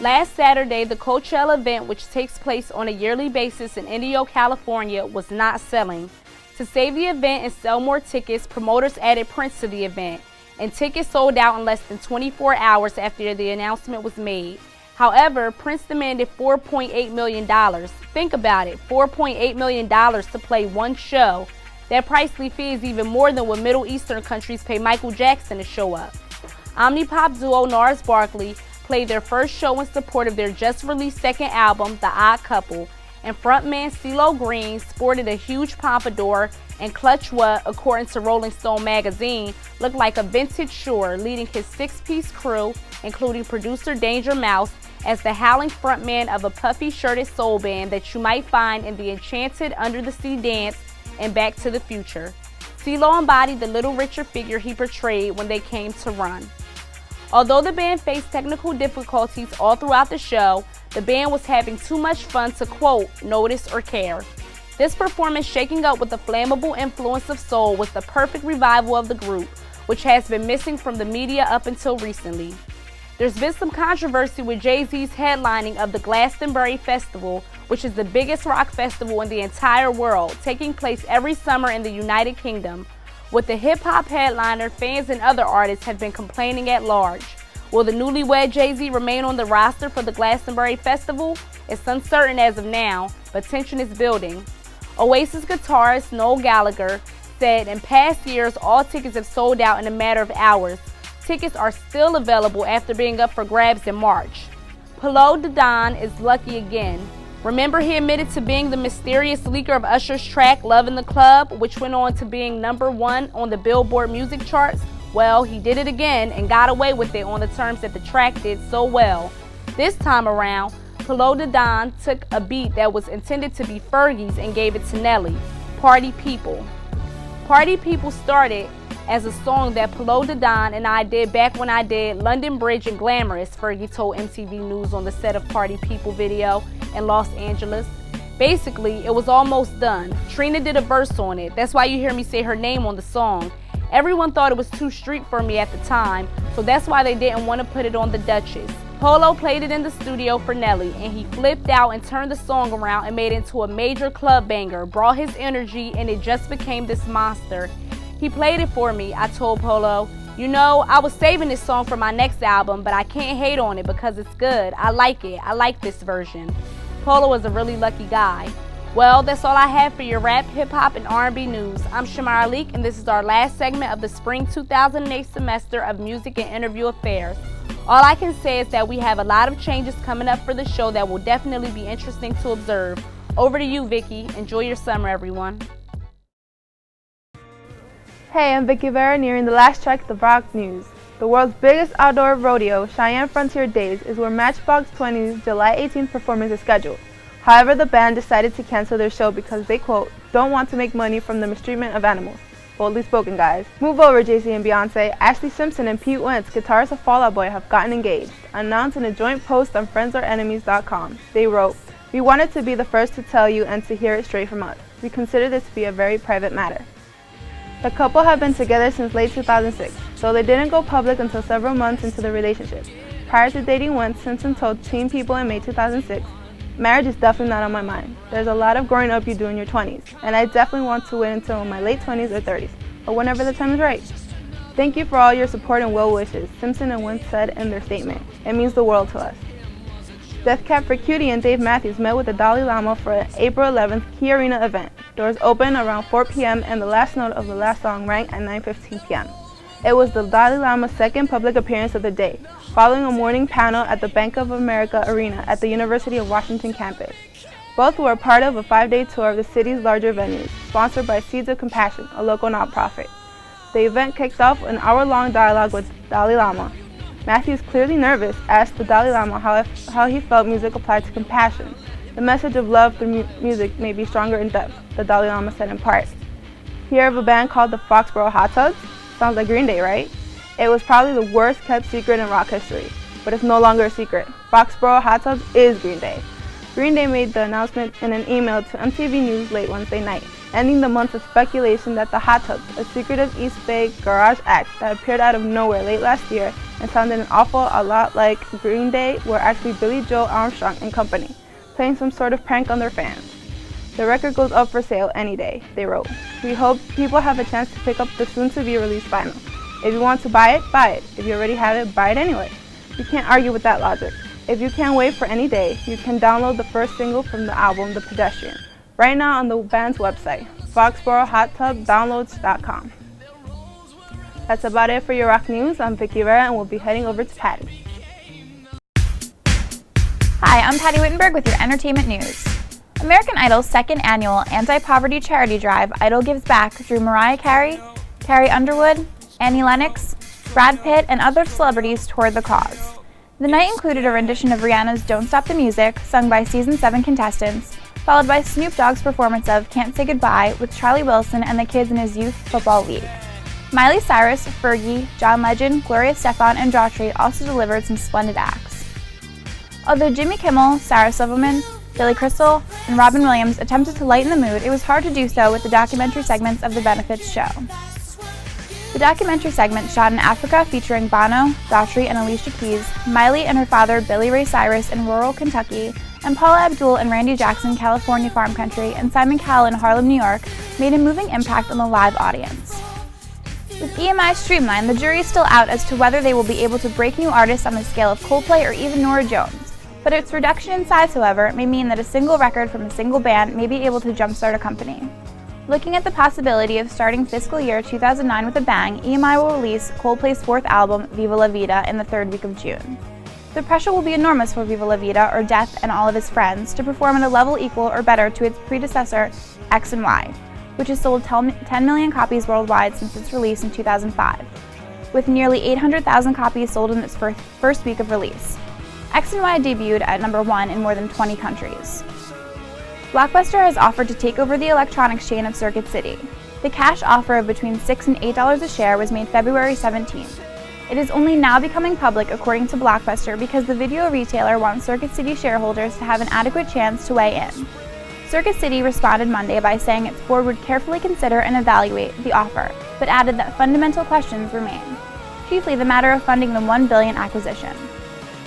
Last Saturday, the Coachella event, which takes place on a yearly basis in Indio, California, was not selling. To save the event and sell more tickets, promoters added Prince to the event, and tickets sold out in less than 24 hours after the announcement was made. However, Prince demanded $4.8 million. Think about it, $4.8 million to play one show. That pricely fee is even more than what Middle Eastern countries pay Michael Jackson to show up. Omnipop duo Gnarls Barkley played their first show in support of their just-released second album, The Odd Couple, and frontman CeeLo Green sported a huge pompadour and clutch what, according to Rolling Stone magazine, looked like a vintage Shure, leading his six-piece crew, including producer Danger Mouse, as the howling frontman of a puffy-shirted soul band that you might find in the enchanted Under the Sea dance and Back to the Future. CeeLo embodied the Little Richard figure he portrayed when they came to run. Although the band faced technical difficulties all throughout the show, the band was having too much fun to, quote, notice or care. This performance, shaking up with the flammable influence of soul, was the perfect revival of the group, which has been missing from the media up until recently. There's been some controversy with Jay-Z's headlining of the Glastonbury Festival, which is the biggest rock festival in the entire world, taking place every summer in the United Kingdom. With the hip-hop headliner, fans and other artists have been complaining at large. Will the newlywed Jay-Z remain on the roster for the Glastonbury Festival? It's uncertain as of now, but tension is building. Oasis guitarist Noel Gallagher said in past years all tickets have sold out in a matter of hours. Tickets are still available after being up for grabs in March. Polow Dodon is lucky again. Remember he admitted to being the mysterious leaker of Usher's track Love in the Club, which went on to being #1 on the Billboard music charts? Well, he did it again and got away with it on the terms that the track did so well. This time around, Polow Dodon took a beat that was intended to be Fergie's and gave it to Nelly, Party People. Party People started as a song that Polow Dodon and I did back when I did London Bridge and Glamorous, Fergie told MTV News on the set of Party People video in Los Angeles. Basically, it was almost done. Trina did a verse on it. That's why you hear me say her name on the song. Everyone thought it was too street for me at the time, so that's why they didn't want to put it on the Duchess. Polow played it in the studio for Nelly, and he flipped out and turned the song around and made it into a major club banger, brought his energy, and it just became this monster. He played it for me, I told Polow. You know, I was saving this song for my next album, but I can't hate on it because it's good. I like it. I like this version. Polow is a really lucky guy. Well, that's all I have for your rap, hip-hop, and R&B news. I'm Shamar Alik, and this is our last segment of the spring 2008 semester of Music and Interview Affairs. All I can say is that we have a lot of changes coming up for the show that will definitely be interesting to observe. Over to you, Vicky. Enjoy your summer, everyone. Hey, I'm Vicky Vera, nearing the last track of the rock news. The world's biggest outdoor rodeo, Cheyenne Frontier Days, is where Matchbox 20's July 18th performance is scheduled. However, the band decided to cancel their show because they, quote, don't want to make money from the mistreatment of animals. Boldly spoken, guys. Move over, Jay-Z and Beyonce. Ashley Simpson and Pete Wentz, guitarist of Fall Out Boy, have gotten engaged, announced in a joint post on friendsorenemies.com. They wrote, "We wanted to be the first to tell you and to hear it straight from us. We consider this to be a very private matter." The couple have been together since late 2006, though they didn't go public until several months into the relationship. Prior to dating Wentz, Simpson told Teen People in May 2006, "Marriage is definitely not on my mind. There's a lot of growing up you do in your 20s, and I definitely want to wait until my late 20s or 30s, or whenever the time is right. Thank you for all your support and well wishes," Simpson and Wentz said in their statement. "It means the world to us." Death Cab for Cutie and Dave Matthews met with the Dalai Lama for an April 11th Key Arena event. Doors opened around 4 p.m. and the last note of the last song rang at 9:15 p.m. It was the Dalai Lama's second public appearance of the day, following a morning panel at the Bank of America Arena at the University of Washington campus. Both were a part of a 5-day tour of the city's larger venues, sponsored by Seeds of Compassion, a local nonprofit. The event kicked off an hour-long dialogue with Dalai Lama. Matthews, clearly nervous, asked the Dalai Lama how he felt music applied to compassion. The message of love through music may be stronger in depth, the Dalai Lama said in part. Hear of a band called the Foxborough Hot Tubs? Sounds like Green Day, right? It was probably the worst kept secret in rock history, but it's no longer a secret. Foxborough Hot Tubs is Green Day. Green Day made the announcement in an email to MTV News late Wednesday night, ending the month of speculation that the Hot Tubs, a secretive East Bay garage act that appeared out of nowhere late last year and sounded an awful a lot like Green Day were actually Billy Joe Armstrong and company, playing some sort of prank on their fans. The record goes up for sale any day, they wrote. We hope people have a chance to pick up the soon-to-be released vinyl. If you want to buy it, buy it. If you already have it, buy it anyway. You can't argue with that logic. If you can't wait for any day, you can download the first single from the album, The Pedestrian, right now on the band's website, FoxboroHotTubDownloads.com. That's about it for your rock news. I'm Vicky Vera, and we'll be heading over to Patty. Hi, I'm Patty Wittenberg with your entertainment news. American Idol's second annual anti-poverty charity drive, Idol Gives Back, drew Mariah Carey, Carrie Underwood, Annie Lennox, Brad Pitt, and other celebrities toward the cause. The night included a rendition of Rihanna's Don't Stop the Music, sung by Season 7 contestants, followed by Snoop Dogg's performance of Can't Say Goodbye with Charlie Wilson and the kids in his youth football league. Miley Cyrus, Fergie, John Legend, Gloria Estefan, and Daughtry also delivered some splendid acts. Although Jimmy Kimmel, Sarah Silverman, Billy Crystal, and Robin Williams attempted to lighten the mood, it was hard to do so with the documentary segments of the benefits show. The documentary segment shot in Africa featuring Bono, Daughtry, and Alicia Keys, Miley and her father Billy Ray Cyrus in rural Kentucky, and Paula Abdul and Randy Jackson, California farm country, and Simon Cowell in Harlem, New York, made a moving impact on the live audience. With EMI Streamline, the jury is still out as to whether they will be able to break new artists on the scale of Coldplay or even Norah Jones. But its reduction in size, however, may mean that a single record from a single band may be able to jumpstart a company. Looking at the possibility of starting fiscal year 2009 with a bang, EMI will release Coldplay's fourth album, Viva La Vida, in the third week of June. The pressure will be enormous for Viva La Vida, or Death and all of his friends, to perform at a level equal or better to its predecessor, X and Y, which has sold 10 million copies worldwide since its release in 2005, with nearly 800,000 copies sold in its first week of release. X and Y debuted at number 1 in more than 20 countries. Blockbuster has offered to take over the electronics chain of Circuit City. The cash offer of between $6 and $8 a share was made February 17th. It is only now becoming public, according to Blockbuster, because the video retailer wants Circuit City shareholders to have an adequate chance to weigh in. Circuit City responded Monday by saying its board would carefully consider and evaluate the offer, but added that fundamental questions remain, chiefly the matter of funding the $1 billion acquisition.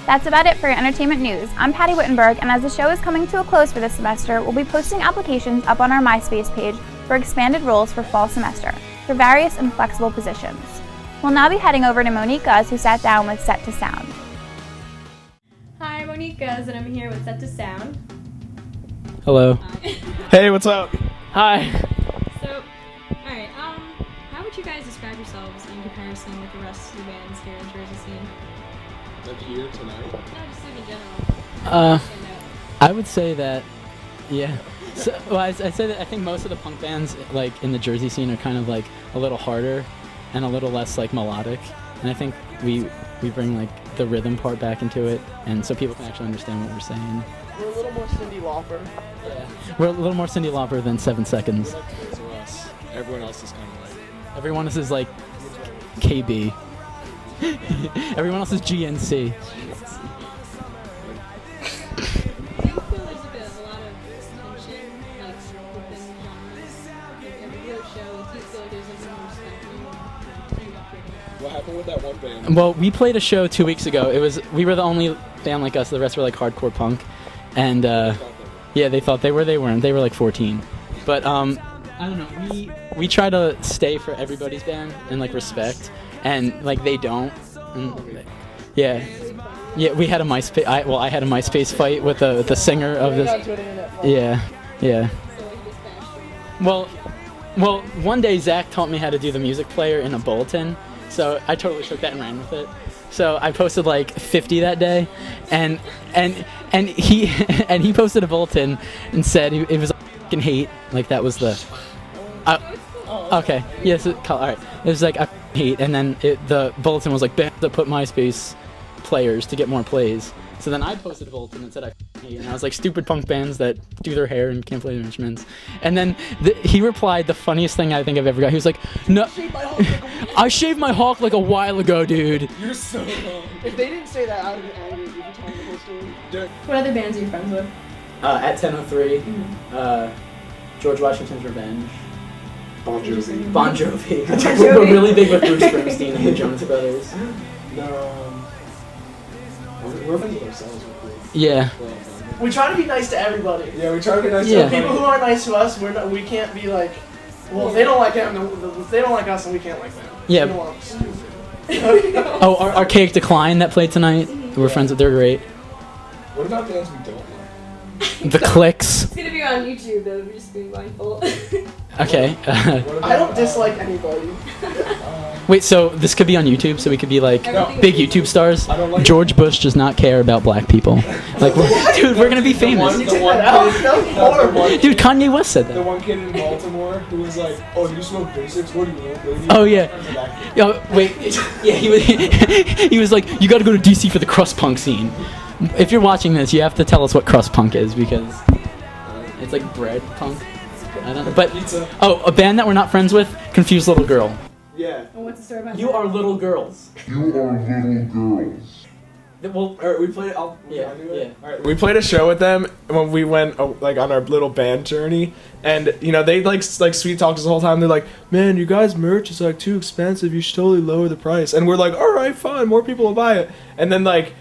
That's about it for your entertainment news. I'm Patty Wittenberg, and as the show is coming to a close for this semester, we'll be posting applications up on our MySpace page for expanded roles for fall semester, for various and flexible positions. We'll now be heading over to Monique Guz, who sat down with Set to Sound. Hi, I'm Monique Guz, and I'm here with Set to Sound. Hello. Hi. Hey, what's up? Hi. So, alright, how would you guys describe yourselves in comparison with the rest of the bands here in Jersey scene? Like here tonight? No, just like in general. I would say that, yeah. So, well, I'd say that I think most of the punk bands, like, in the Jersey scene are kind of, like, a little harder and a little less, like, melodic. And I think we bring, like, the rhythm part back into it, and so people can actually understand what we're saying. We're a little more Cyndi Lauper. Yeah. We're a little more Cyndi Lauper than 7 Seconds. We're like Toys R Us. Everyone else is kind of like... Everyone else is, like, KB. Everyone else is GNC. Do you feel there's a lot of tension, like, within genres? Like, every other show, do you feel like there's like more respect? What happened with that one band? Well, we played a show 2 weeks ago. We were the only band like us. The rest were like hardcore punk, and yeah, they thought they were. They weren't. They were like 14. But I don't know. We try to stay for everybody's band and like respect, and like they don't. And, yeah. We had a MySpace. I had a MySpace fight with the singer of this. Yeah. Well, one day Zach taught me how to do the music player in a bulletin, so I totally took that and ran with it. So I posted like 50 that day, and he posted a bulletin and said it was fucking hate. Like that was the. Okay. Yes. All right. It was like I hate, and then the bulletin was like bands that put MySpace players to get more plays. So then I posted a bulletin and said I hate, and I was like stupid punk bands that do their hair and can't play their instruments. And then he replied the funniest thing I think I've ever got. He was like, "No, I shaved my hawk like a while ago, dude." You're so wrong. If they didn't say that, I would have been angry. Would you tell me the whole story? What other bands are you friends with? At 10:03, George Washington's Revenge. Bon Jovi. Bon Jovi. We're really big with Bruce Springsteen and the Jonas Brothers. No. We're friends with ourselves. Yeah. We try to be nice to everybody. Yeah, we try to be nice Yeah. to People everybody. who aren't nice to us, we can't be like, well, if they don't like them, if they don't like us, then we can't like them. Yeah. We don't want them stupid. Oh, our Archaic Decline that played tonight. We're friends with. They're great. What about bands we don't like? The Clicks. It's gonna be on YouTube though. We're just being blindfold. Okay. What about, I don't dislike anybody. Wait, so this could be on YouTube, so we could be like Everything big is YouTube stars. I don't like George Bush does not care about black people. Like, dude, we're gonna be famous. The one That kid, was horrible. Dude, Kanye West said the that. one kid in Baltimore who was like, "Oh, do you smoke basics? What do you want, baby?" Oh, yeah. That kid. Yo, wait, yeah, he was like, you got to go to DC for the crust punk scene. If you're watching this, you have to tell us what crust punk is because it's like bread punk. I don't know, but Pizza. oh, a band that we're not friends with, Confused Little Girl. Yeah. And what's the story about You that? are little girls. Well, Alright, we played. Yeah, yeah. Alright, we played a show with them when we went like on our little band journey, and you know they like sweet talked us the whole time. They're like, "Man, you guys' merch is like too expensive. You should totally lower the price." And we're like, "All right, fine. More people will buy it." And then like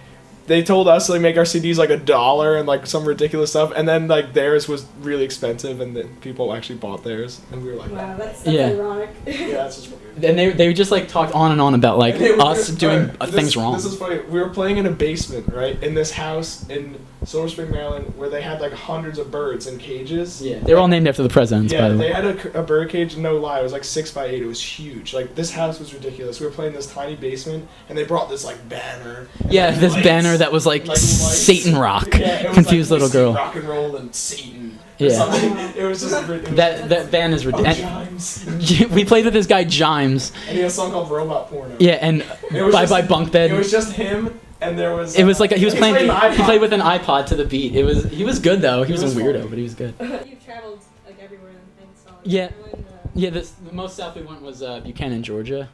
they told us to like make our CDs like $1 and like some ridiculous stuff, and then like theirs was really expensive, and then people actually bought theirs, and we were like, Wow, that's Yeah. ironic. "Yeah, that's just weird." And they just like talked on and on about like And us doing alright, things wrong. This is funny. We were playing in a basement, right, in this house in Silver Spring, Maryland, where they had like hundreds of birds in cages. Yeah, they're all named after the presidents, by Yeah, the way. they had a bird cage. No lie, it was like 6x8. It was huge. Like this house was ridiculous. We were playing in this tiny basement, and they brought this like banner. and, Yeah, like, this lights, banner that was like and, lights. Satan rock. Yeah, it was, Confused like, little girl. Rock and roll and Satan. Or Yeah. something. It was just it was, That band is Oh, ridiculous. Jimes. We played with this guy Jimes. And he had a song called Robot Porno. Yeah, and It was Bye just- Bye Bunk Bed. It was just him, and there was. It was like he was playing. the iPod. He played with an iPod to the beat. He was good though. He was a was weirdo, funny. but he was good. You've traveled like everywhere in Solid Yeah. Maryland, Yeah, the most south we went was Buchanan, Georgia,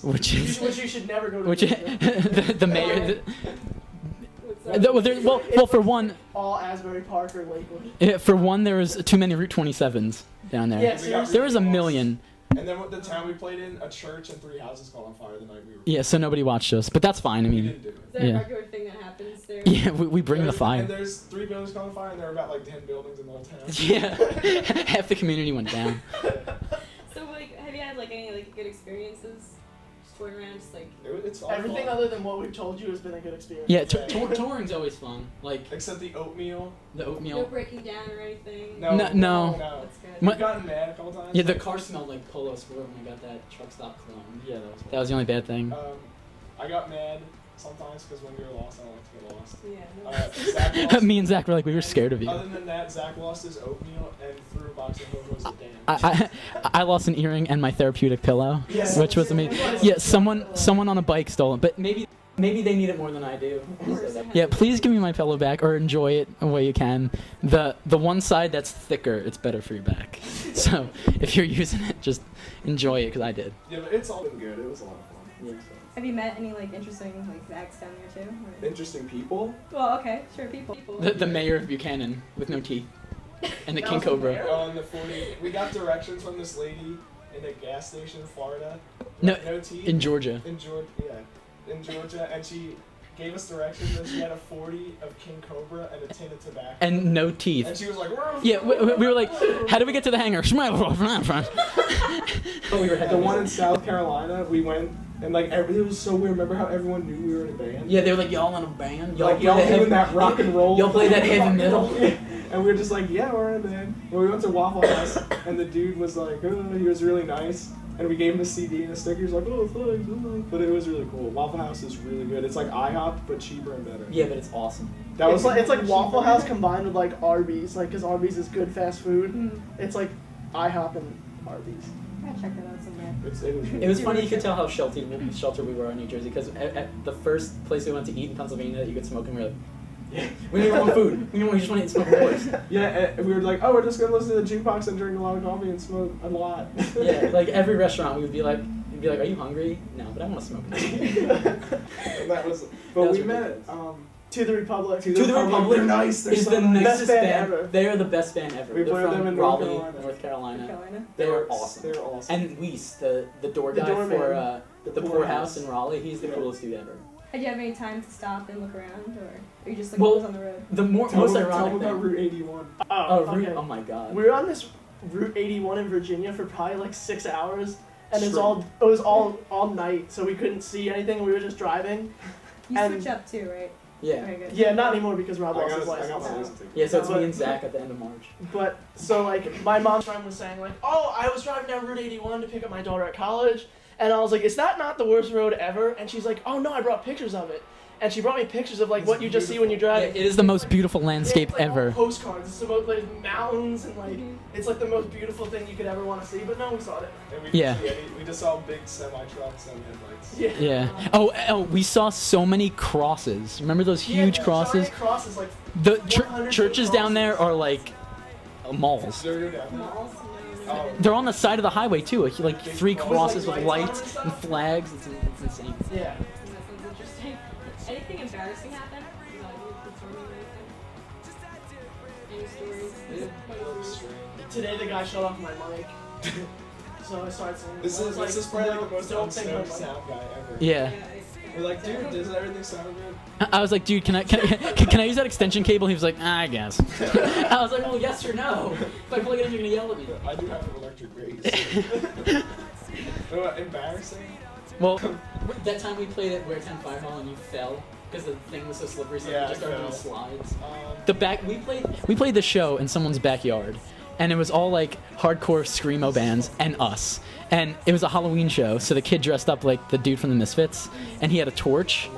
which is Which you should never go to. which the mayor. what's that? Well, for one, All Asbury Park or Lakewood. for one, there was too many Route 27s down there. Yeah, seriously. There was a million. And then with the town we played in, a church and 3 houses caught on fire the night we were. Yeah, so nobody watched us, but that's fine. I We mean, didn't do it. Is that a yeah. regular thing that happens there? yeah, we bring the And fire. there's 3 buildings caught on fire, and there were about like 10 buildings in the whole town. Yeah, half the community went down. So like, have you had like any like good experiences? Just touring around, just like. It's all Everything fun. other than what we've told you has been a good experience. Yeah, touring's always fun. Like Except the oatmeal. the No oatmeal. breaking down or anything. No. No. That's good. We've gotten mad a couple times. Yeah, the car smelled like Polo Sport when I got that truck stop cologne. Yeah, that was the only bad thing. I got mad sometimes because when we were lost, I don't like to get lost. Yeah. No. Zach lost. Me and Zach were like, we were scared of you. Other than that, Zach lost his oatmeal and threw a box of Hobos at Dan. I lost an earring and my therapeutic pillow, Yes. which was amazing. Yeah, someone on a bike stole it, but maybe they need it more than I do. Yeah, please give me my pillow back or enjoy it the way you can. The one side that's thicker, it's better for your back. So if you're using it, just enjoy it because I did. Yeah, but it's all been good. It was a lot of fun. Have you met any like interesting like acts down there too? Or- Interesting people. Well, okay, sure, people. The mayor of Buchanan with no teeth and the King Cobra. On the 40, we got directions from this lady in a gas station in Florida. No, No teeth. in Georgia. In Georgia, yeah. In Georgia, and she gave us directions and she had a 40 of King Cobra and a tin of tobacco. And no teeth. And she was like, "We're Yeah, we were like, how do we get to the hangar? But we were The one in South Carolina, we went and like it was so weird. Remember how everyone knew we were in a band? Yeah, they were like, y'all in a band? Like y'all doing that rock and roll. Y'all play that heavy metal? Yeah. And we were just like, yeah, we're in a band. And we went to Waffle House, and the dude was like, oh, he was really nice. And we gave him a CD and a sticker. He was like, oh, thanks. But it was really cool. Waffle House is really good. It's like IHOP, but cheaper and better. Yeah, but it's awesome. That was It's like Waffle House combined with like Arby's, like because Arby's is good fast food. Mm. It's like IHOP and Arby's. I gotta check that out someday. It was funny. You could tell how sheltered we were in New Jersey because at the first place we went to eat in Pennsylvania that you could smoke, and we were like, yeah, we need more food. We just want to eat smoking horse. Yeah, and we were like, oh, we're just gonna listen to the jukebox and drink a lot of coffee and smoke a lot. Yeah, like every restaurant, we would be like, are you hungry? No, but I want to smoke. And that was, but That was we met ridiculous. To the Republic. To the Republic. They're nice. They're is so the nice. nicest Best band band. ever. They are the best band ever. We They're played from them in North Raleigh, Carolina. North Carolina. Carolina. They were awesome. They were awesome. And Weiss, the door The guy doorman. for the poorhouse in Raleigh. He's the coolest dude ever. Did you have any time to stop and look around, or are you just like Well, always on the road? The most Tell ironic me about thing. Route 81. Okay. Oh my god. We were on this Route 81 in Virginia for probably like 6 hours, and it Straight. was all night, so we couldn't see anything. We were just driving. You and- switch up too, right? Yeah. Okay, good. Yeah, not anymore because Rob I lost his got my license. license ticket. Yeah, so it's me But- and Zach at the end of March. But so like my mom's friend was saying like, oh, I was driving down Route 81 to pick up my daughter at college, and I was like, is that not the worst road ever? And she's like, oh no, I brought pictures of it, and she brought me pictures of like It's what you just see when you Yeah, drive. it is the most beautiful landscape it's like all ever. postcards. It's about like mountains and like it's like the most beautiful thing you could ever want to see. But no, we saw it. And we Yeah. we just saw big semi trucks and headlights. Yeah. Yeah. Oh, we saw so many crosses. Remember those huge Yeah, crosses? giant crosses like The 100 churches down there crosses. are like malls. There you go down there. Malls, Oh. They're on the side of the highway too. Like Big 3 crosses, crosses like, with lights lights on and and stuff? flags. It's insane. Yeah. That sounds interesting. Anything embarrassing happen? Performing or anything? Any stories? Today the guy shut off my mic. So I started singing. This I is was like, this is probably no, the most don't think unsnowed my mic. sound guy ever. Yeah. We're like, dude, does everything sound good? I was like, dude, can I use that extension cable? He was like, I guess. I was like, oh, yes or no. If I plug it in, you're gonna yell at me. I do have an electric bass. Embarrassing? Well, that time we played at Ware 10 Fire Hall and you fell because the thing was so slippery, so Yeah, you just started I doing fell. slides. We played the show in someone's backyard, and it was all like hardcore screamo bands and us. And it was a Halloween show, so the kid dressed up like the dude from the Misfits, and he had a torch,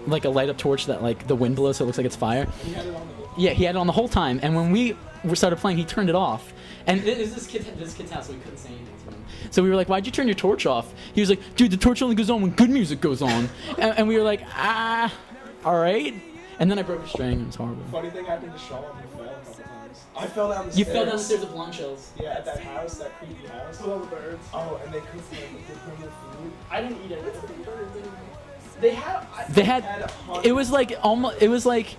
like a light up torch that like the wind blows so it looks like it's fire. He had it on the whole. Yeah, he had it on the whole time, and when we started playing, he turned it off. And it was this kid's house, so we couldn't say anything to him. So we were like, why'd you turn your torch off? He was like, dude, the torch only goes on when good music goes on. And we were like, alright. And then I broke a string, it was horrible. Funny thing happened to Sean, he fell a couple times. I fell down the You stairs. fell down the stairs of blonde shells. Yeah, at that house, that creepy house. With all the birds. Oh, and they cooked the food. I didn't eat it. They had, a hundred- it was like almost, it was like,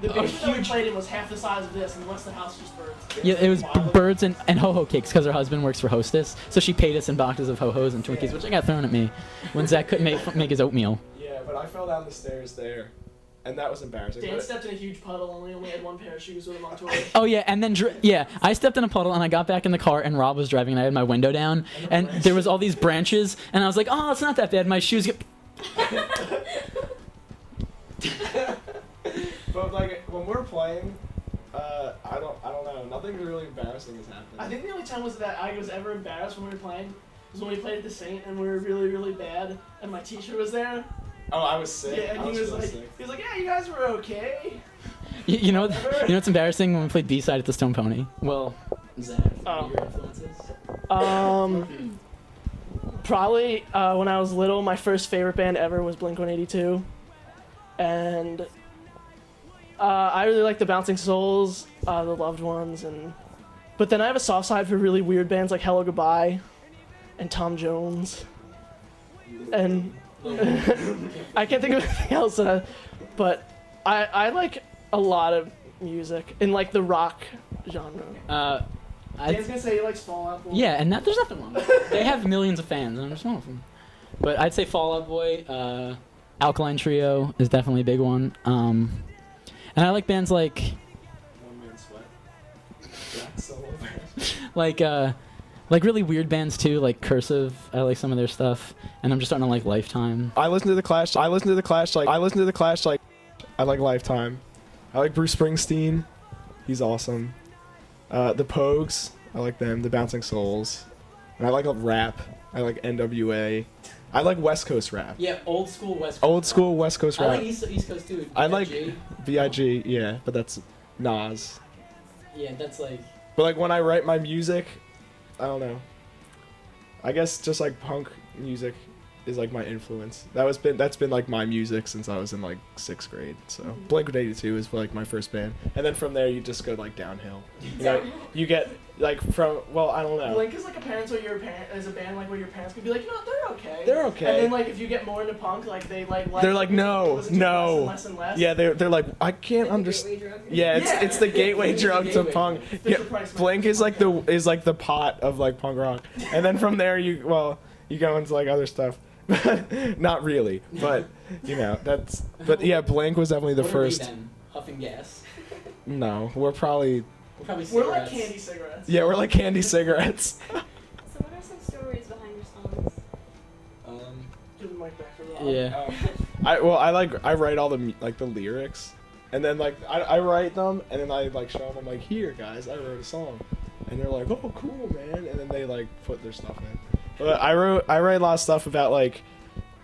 The a basement that we huge- played in was half the size of this, and the rest of the house was just birds. yeah, it was birds and ho-ho cakes because her husband works for Hostess. So she paid us in boxes of ho-hos and Twinkies, which I got thrown at me when Zach couldn't make his oatmeal. Yeah, but I fell down the stairs there, and that was embarrassing. Dan But stepped in a huge puddle, and we only had one pair of shoes with him on tour. Oh yeah, and then I stepped in a puddle and I got back in the car and Rob was driving and I had my window down and there was all these branches and I was like, oh, it's not that bad. My shoes get. But like when we're playing, I don't know. Nothing really embarrassing has happened. I think the only time that I was ever embarrassed when we were playing was when we played at the Saint, and we were really, really bad, and my teacher was there. Oh, I was sick. Yeah, and I he was really like, sick. yeah, you guys were okay. You know what's embarrassing when we played B-side at the Stone Pony? Well, Zach, Oh. your influences. Probably when I was little, my first favorite band ever was Blink-182, and I really like the Bouncing Souls, the Loved Ones, but then I have a soft side for really weird bands like Hello Goodbye, and Tom Jones, and I can't think of anything else. But I like a lot of music in like the rock genre. Dan's gonna say he likes Fall Out Boy. Yeah, and there's nothing wrong with it. They have millions of fans, and I'm just one of them. But I'd say Fall Out Boy, Alkaline Trio is definitely a big one. And I like bands like One Man Sweat. Black Solo Band. like really weird bands too, like Cursive. I like some of their stuff, and I'm just starting to like Lifetime. I listen to the Clash. I like Lifetime. I like Bruce Springsteen. He's awesome. The Pogues. I like them. The Bouncing Souls. And I like rap. I like NWA. I like West Coast rap. Yeah, old school West Coast. Old school West Coast I rap. like East Coast too. I like B.I.G.. B.I.G. Yeah, but that's Nas. Yeah, that's like. But like when I write my music, I don't know. I guess just like punk music is like my influence. That's been like my music since I was in like 6th grade. So Blink-182 is like my first band, and then from there you just go like downhill. You know, you get like from I don't know. Blink is like a parents or your parent as a band like where your parents could be like, they're okay. They're okay. And then like if you get more into punk, like they're like no, listen to no. less and less. Yeah, they're like I can't understand. Gateway drug? Yeah, it's the gateway It's the drug to gateway. punk. Fisher Yeah, Price Blink is like the pot of like punk rock, and then from there you go into like other stuff, Not really, but you know that's. But yeah, Blink was definitely the What are we first. then? Huffing gas. No, we're probably. We're probably We're like cigarettes. candy cigarettes. Yeah, we're like candy cigarettes. So what are some stories behind your songs? Give the mic back for Rob. Yeah. I write all the the lyrics, and then I write them, and then I show them. I'm like, here guys, I wrote a song, and they're like, oh cool man, and then they put their stuff in. But I write a lot of stuff about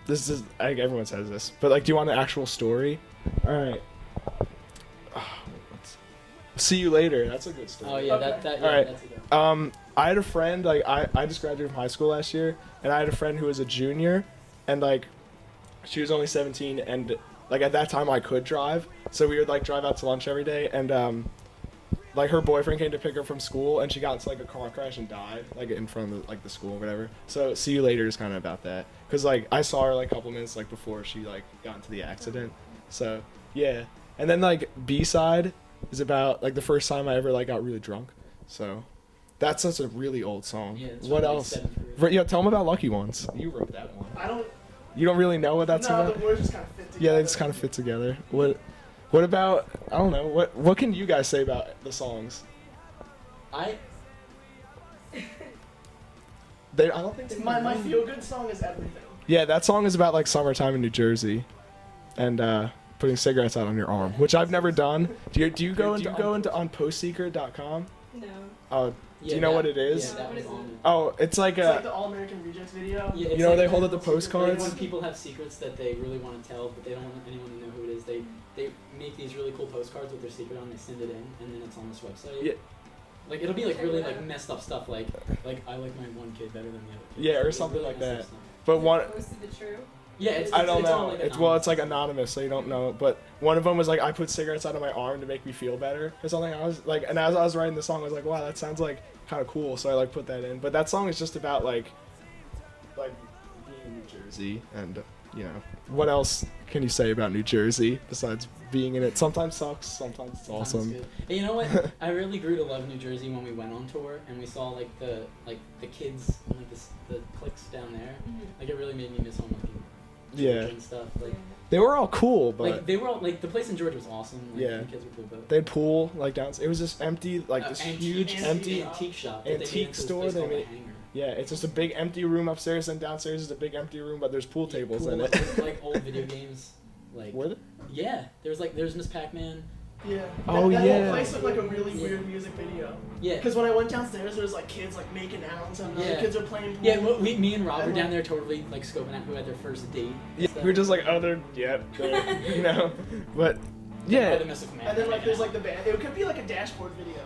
this is everyone says this, but do you want an actual story? All right. See you later. That's a good story. Oh yeah, Okay. that All right. that's a good. I had a friend, I just graduated from high school last year, and I had a friend who was a junior, and she was only 17, and at that time I could drive, so we would drive out to lunch every day, and her boyfriend came to pick her from school, and she got into a car crash and died in front of the school or whatever. So See You Later is kind of about that, because I saw her a couple minutes before she got into the accident. So yeah, and then B-side is about the first time I ever got really drunk. So that's such a really old song. Yeah, it's What from, else? 7th grade. Yeah, tell them about Lucky Ones. You wrote that one. I don't. You don't really know what that's No, about? the words just kind of fit together. Yeah, they just kind of fit together. What about, I don't know, what can you guys say about the songs? I don't think My feel good song is Everything. Yeah, that song is about summertime in New Jersey, and putting cigarettes out on your arm, which I've never done. Do you go into on postsecret.com? No. Oh, do you know what it is? Yeah, that What was is on it? it. Oh, it's like It's a. like the All American Rejects video. Yeah, You know, they hold up the like postcards. when people have secrets that they really want to tell, but they don't want anyone to know who it is. They make these really cool postcards with their secret on. They send it in, and then it's on this website. Yeah. It'll be really messed up stuff like I like my one kid better than the other kid. Yeah, or Really something like messed up that. stuff. But one, Close to the true. Yeah, it's I don't it's know. all, It's anonymous. anonymous, so you don't know. But one of them was I put cigarettes out of my arm to make me feel better or something. I was and as I was writing the song, I was like, wow, that sounds kind of cool. So I put that in. But that song is just about being in New Jersey, and what else can you say about New Jersey besides being in it? Sometimes sucks, sometimes it's Sounds awesome. good. And you know what? I really grew to love New Jersey when we went on tour and we saw the kids and the cliques down there. It really made me miss home Yeah. Georgia and stuff. They were all cool, but They were all the place in Georgia was awesome. Yeah. The kids were cool, but they had pool down. It was just empty, this huge empty. antique shop. that they made antique into this store place they called The made- Hangar. Yeah, it's just a big empty room upstairs, and downstairs is a big empty room, but there's pool tables in it. With, old video games. Were there? Yeah, there's Miss Pac-Man. Yeah. Oh, that yeah. whole place looked like a really Yeah. weird music video. Yeah. Because when I went downstairs, there was kids making out and stuff. And Yeah. other kids are playing pool. Yeah, me and Rob were And, down there totally scoping out who had their first date. Yeah, we were just oh, they're but yeah, And then there's the band. It could be a dashboard video.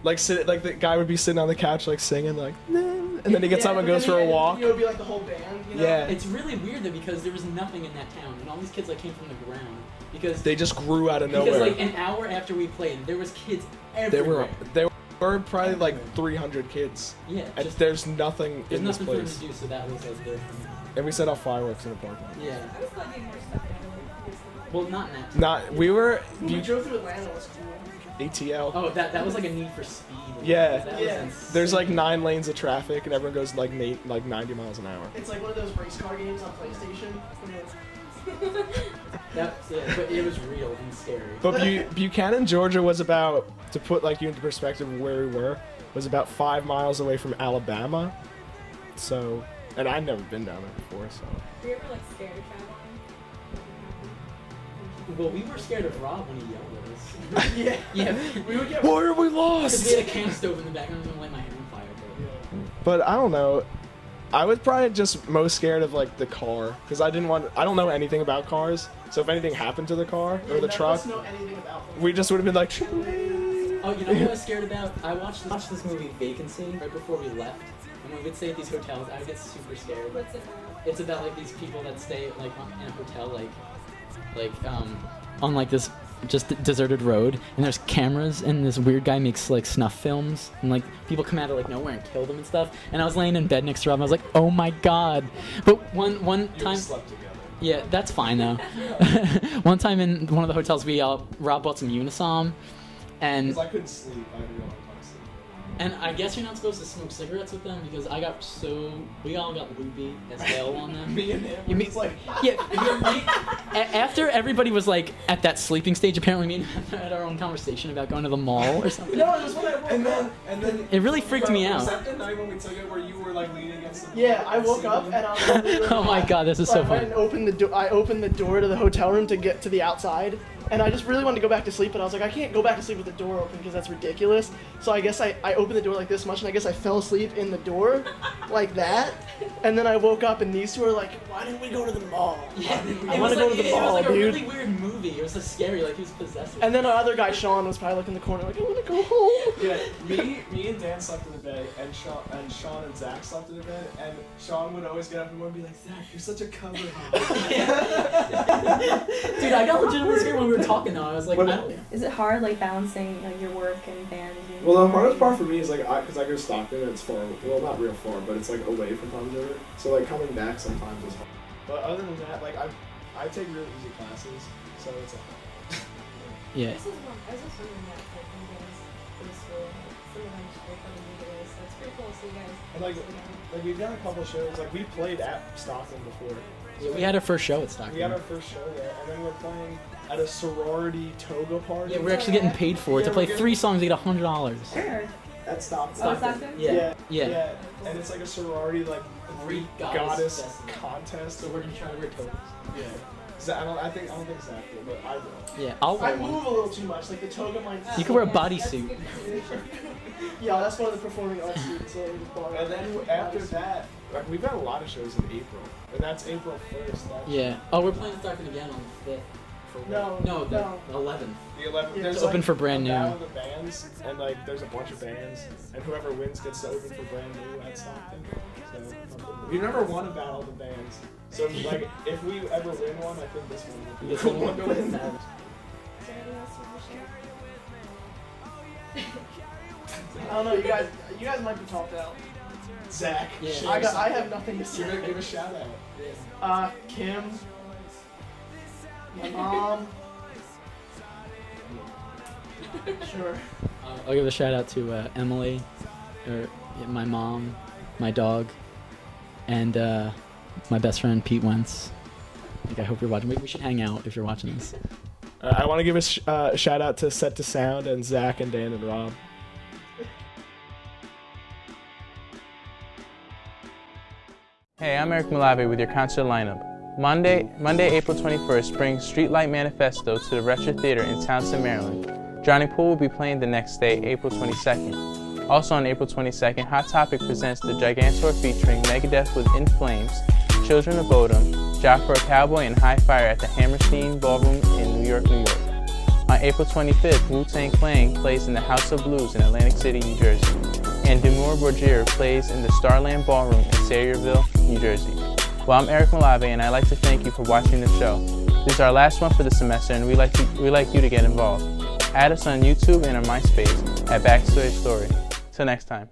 the guy would be sitting on the couch singing and then he gets up and goes for a walk. It would be the whole band. You know? Yeah. It's really weird though because there was nothing in that town and all these kids came from the ground because They just grew out of because nowhere. an hour after we played there was kids They were everywhere. probably 300 kids. Yeah, And just, there's nothing there's in this nothing for them place. to do so that was good. And we set off fireworks in the parking lot. Yeah, I was plugging more stuff in. well not in that. Not we were We drove through Atlanta. It was cool. ATL. Oh, that was a need for speed. Yeah. That Yeah. Was insane. There's 9 lanes of traffic and everyone goes 90 miles an hour. It's one of those race car games on PlayStation. but it was real and scary. But Buchanan, Georgia was about, to put you into perspective of where we were, was about 5 miles away from Alabama. So, and I'd never been down there before, so. Were you ever scared of traveling? Well, we were scared of Rob when he yelled at us. Yeah. Yeah. We would get. Why are we Because lost? we had a camp stove in the back and I was gonna light my hair on fire. But I don't know. I was probably just most scared of the car because I don't know anything about cars. So if anything happened to the car or the None of truck, us know anything about them. we just would have been like, Oh, you know what I was scared about? I watched this movie Vacancy right before we left. And when we'd stay at these hotels, I would get super scared. What's it about? It's about these people that stay in a hotel on this just deserted road, and there's cameras, and this weird guy makes snuff films, and people come out of nowhere and kill them and stuff. And I was laying in bed next to Rob, and I was like, oh my god. But one time, slept together. yeah, that's fine though. One time in one of the hotels, Rob bought some Unisom, and I couldn't sleep. I didn't know how to sleep. And I guess you're not supposed to smoke cigarettes with them because we all got loopy as hell on them. Me and him. You mean like after everybody was like at that sleeping stage, apparently me and him had our own conversation about going to the mall or something. No, it was when I woke up. And then It really freaked me out. Was that the night when we took it where you were like leaning against the Yeah, I woke up and I was Oh my god, this is so I went funny. and opened the door. I opened the door to the hotel room to get to the outside, and I just really wanted to go back to sleep. But I was like, I can't go back to sleep with the door open because that's ridiculous. So I guess I opened the door like this much, and I guess I fell asleep in the door, like that. And then I woke up, and these two were like, "Why didn't we go to the mall? I want to go to the mall, It was like a dude." really weird movie. It was so scary, like he was possessed. And then our other guy, Sean, was probably like in the corner, like, "I want to go home." Yeah, me and Dan slept in the bed, and Sean and Zach slept in the bed, and Sean would always get up and would be like, Zach, you're such a cover hog. Dude, I got legitimately scared when we were talking though. I was like, I don't. Is it hard, like, balancing like your work and band? And Well, the hardest part for me is like, because I go to Stockton and it's far, well, not real far, but it's like away from Tom's River. So like coming back sometimes is hard. But other than that, like I take really easy classes, so it's like. Yeah. I was just wondering that, like, when you guys go to school, some of them just break up and do this. That's pretty cool. So you guys. And like we've done a couple shows. Like we played at Stockton before. Yeah, we had our first show at Stockton. We had our first show there, and then we're playing at a sorority toga party. Yeah, we're actually getting paid for it. To play 3 songs, we get $100. Sure. At Stockton. Oh, Stockton? Yeah. Yeah. And it's like a sorority like Greek goddess festival. contest. So we're gonna try to wear togas. Yeah. I don't think Zach will, but I will. Yeah, I'll I wear one. move a little too much, like the toga might. You can wear a bodysuit. Yeah, that's one of the performing arts students. So we just borrow. And then after that, like we've got a lot of shows in April, and that's April 1st. Yeah. Oh, we're playing Stockton again on the 5th. No, the no. 11th. The 11th. Yeah, There's it's open like for brand a new. battle of the bands, and like there's a bunch of bands, and whoever wins gets to open for brand new at Stockton. So we've never won a battle of the bands. So like if we ever win one, I think this one will be This the one one to win. Is there anything else you want to share? I don't know. You guys might be talked out. Zach. Yeah. share I something. have nothing to say. Give a shout out. Kim, my mom. Sure. I'll give a shout out to Emily, my mom, my dog, and my best friend Pete Wentz. Like, I hope you're watching. Maybe we should hang out if you're watching this. I want to give a shout out to Set to Sound and Zach and Dan and Rob. Hey, I'm Eric Malave with your concert lineup. Monday, April 21st, brings Streetlight Manifesto to the Retro Theater in Townsend, Maryland. Drowning Pool will be playing the next day, April 22nd. Also on April 22nd, Hot Topic presents the Gigantor featuring Megadeth with In Flames, Children of Bodom, Jock for a Cowboy, and High Fire at the Hammerstein Ballroom in New York, New York. On April 25th, Wu-Tang Clan plays in the House of Blues in Atlantic City, New Jersey. And Demure Borgir plays in the Starland Ballroom in Sayreville, New Jersey. Well, I'm Eric Malave, and I'd like to thank you for watching the show. This is our last one for the semester, and we'd like you to get involved. Add us on YouTube and on MySpace at Backstory Story. Till next time.